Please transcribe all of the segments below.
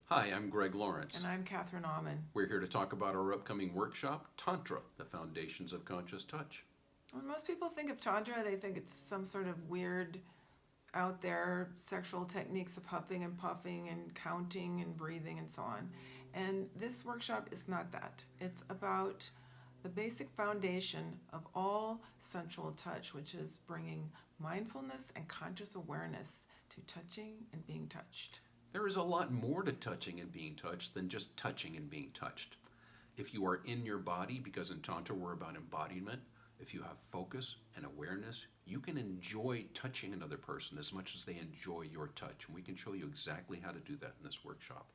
Hi, I'm Greg Lawrence. And I'm Catherine Aumann. We're here to talk about our upcoming workshop, Tantra, the Foundations of Conscious Touch. When most people think of Tantra, they think it's some sort of weird, out there sexual techniques of huffing and puffing and counting and breathing and so on. And this workshop is not that. It's about the basic foundation of all sensual touch, which is bringing mindfulness and conscious awareness to touching and being touched. There is a lot more to touching and being touched than just touching and being touched. If you are in your body, because in Tantra we're about embodiment, if you have focus and awareness, you can enjoy touching another person as much as they enjoy your touch. And we can show you exactly how to do that in this workshop.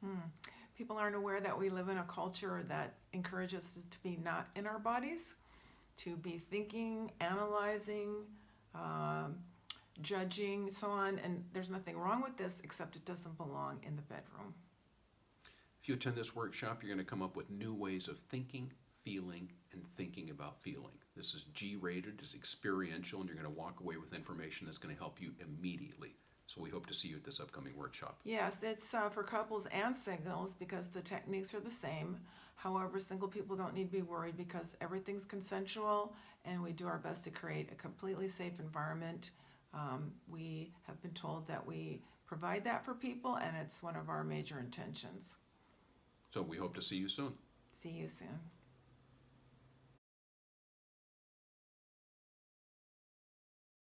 People aren't aware that we live in a culture that encourages us to be not in our bodies, to be thinking, analyzing, judging, so on. And there's nothing wrong with this, except it doesn't belong in the bedroom. If you attend this workshop, you're going to come up with new ways of thinking, feeling, and thinking about feeling. This is G-rated, it's experiential, and you're going to walk away with information that's going to help you immediately. So we hope to see you at this upcoming workshop. Yes, it's for couples and singles because the techniques are the same. However, single people don't need to be worried because everything's consensual and we do our best to create a completely safe environment. We have been told that we provide that for people, and it's one of our major intentions. So we hope to see you soon. See you soon.